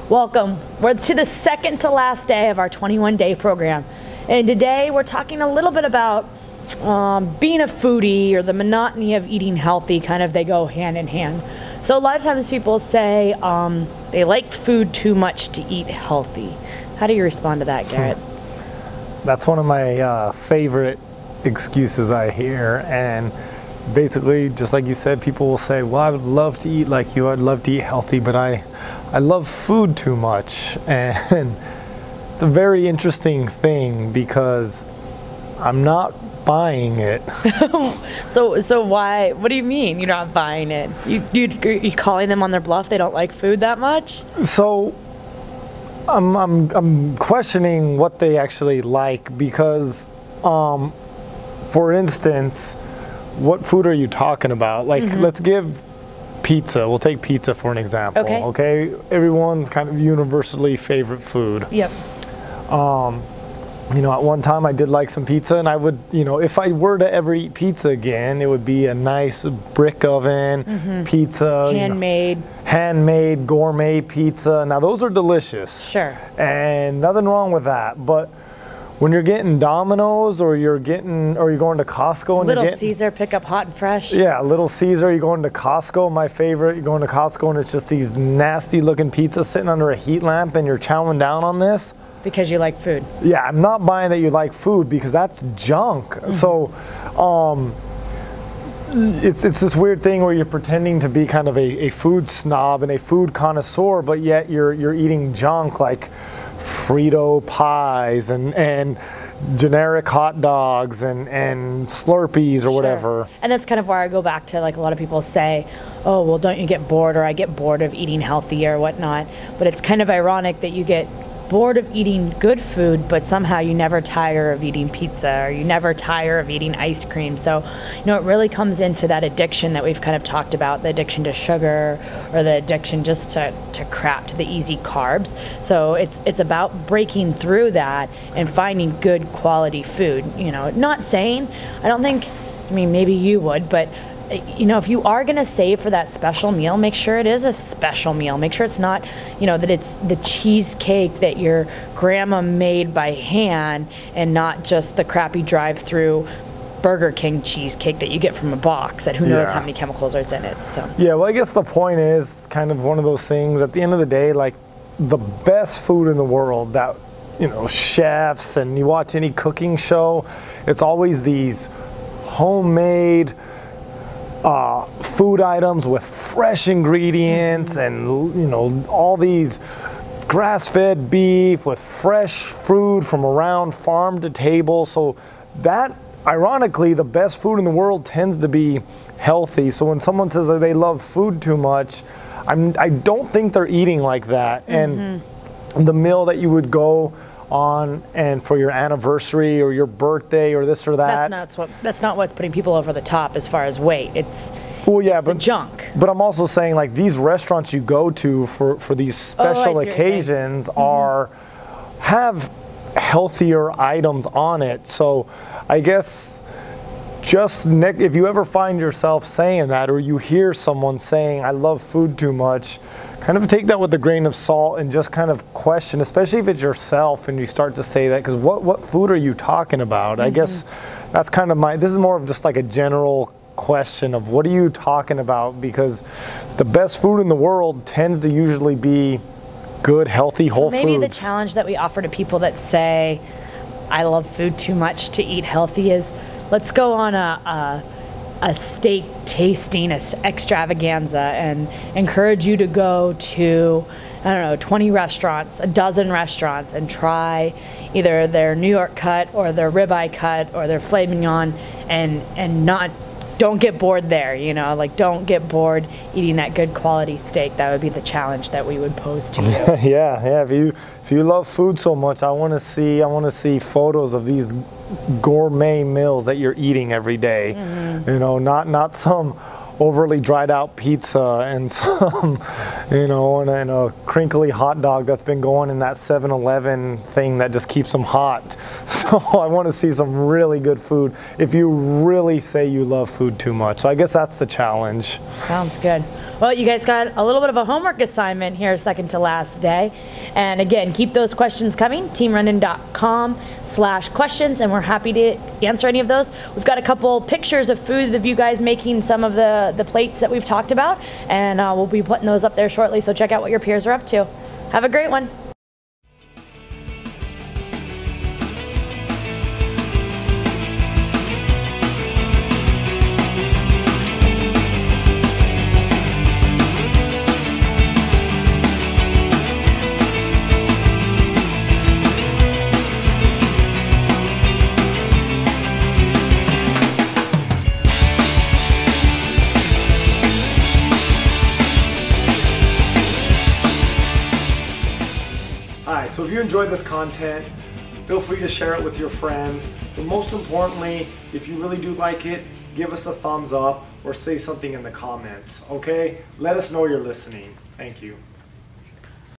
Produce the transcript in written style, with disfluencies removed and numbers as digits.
Welcome. We're to the second to last day of our 21-day program. And today we're talking a little bit about being a foodie, or the monotony of eating healthy. Kind of, they go hand in hand. So a lot of times people say they like food too much to eat healthy. How do you respond to that, Garrett? That's one of my favorite excuses I hear. And basically, just like you said, people will say, well, I would love to eat like you, I'd love to eat healthy, but I love food too much. And it's a very interesting thing because I'm not buying it. So why? What do you mean you're not buying it? You calling them on their bluff? They don't like food that much? So I'm questioning what they actually like because, for instance, what food are you talking about? Like, let's give pizza. We'll take pizza for an example. Okay. Everyone's kind of universally favorite food. Yep. You know, at one time I did like some pizza, and I would, you know, if I were to ever eat pizza again, it would be a nice brick oven pizza. Handmade. You know, handmade gourmet pizza. Now those are delicious. Sure. And nothing wrong with that. But when you're getting Domino's, or you're going to Costco, and Little Caesar, pick up hot and fresh. Yeah, Little Caesar. You're going to Costco. My favorite. You're going to Costco, and it's just these nasty looking pizzas sitting under a heat lamp, and you're chowing down on this. Because you like food. Yeah, I'm not buying that you like food, because that's junk. So, it's this weird thing where you're pretending to be kind of a food snob and a food connoisseur, but yet you're eating junk like Frito pies and generic hot dogs and Slurpees or whatever. Sure. And that's kind of where I go back to, like, a lot of people say, oh, well, don't you get bored, or I get bored of eating healthy or whatnot. But it's kind of ironic that you get bored of eating good food, but somehow you never tire of eating pizza, or you never tire of eating ice cream. So, you know, it really comes into that addiction that we've kind of talked about, the addiction to sugar, or the addiction just to crap, to the easy carbs. So it's about breaking through that and finding good quality food. You know, not saying, I mean, maybe you would, but you know, if you are going to save for that special meal, make sure it is a special meal. Make sure it's not, you know, that it's the cheesecake that your grandma made by hand, and not just the crappy drive-through Burger King cheesecake that you get from a box that who knows how many chemicals are in it. So yeah, well, I guess the point is kind of one of those things. At the end of the day, like, the best food in the world that, you know, chefs, and you watch any cooking show, it's always these homemade food items with fresh ingredients, and, you know, all these grass-fed beef with fresh food from around farm to table. So that, ironically, the best food in the world tends to be healthy. So when someone says that they love food too much, I don't think they're eating like that. And the meal that you would go on and for your anniversary or your birthday or this or that, that's not what's putting people over the top as far as weight. It's junk. But I'm also saying, like, these restaurants you go to for these special occasions have healthier items on it. So I guess if you ever find yourself saying that, or you hear someone saying, I love food too much, kind of take that with a grain of salt and just kind of question, especially if it's yourself and you start to say that, because what food are you talking about? I guess that's kind of this is more of just like a general question of what are you talking about, because the best food in the world tends to usually be good, healthy, whole foods. Maybe the challenge that we offer to people that say, I love food too much to eat healthy, is let's go on a steak tasting extravaganza and encourage you to go to, I don't know, 20 restaurants, a dozen restaurants, and try either their New York cut or their ribeye cut or their filet mignon, and don't get bored there, you know, like, don't get bored eating that good quality steak. That would be the challenge that we would pose to you. yeah. If you love food so much, I want to see photos of these gourmet meals that you're eating every day. You know, not some overly dried out pizza and some, you know, and a crinkly hot dog that's been going in that 7-Eleven thing that just keeps them hot. So I want to see some really good food if you really say you love food too much. So I guess that's the challenge. Sounds good. Well, you guys got a little bit of a homework assignment here, second to last day. And again, keep those questions coming, teamrenon.com/questions, and we're happy to answer any of those. We've got a couple pictures of food of you guys making some of the plates that we've talked about, and we'll be putting those up there shortly, so check out what your peers are up to. Have a great one. So if you enjoyed this content, feel free to share it with your friends. But most importantly, if you really do like it, give us a thumbs up or say something in the comments, okay? Let us know you're listening. Thank you.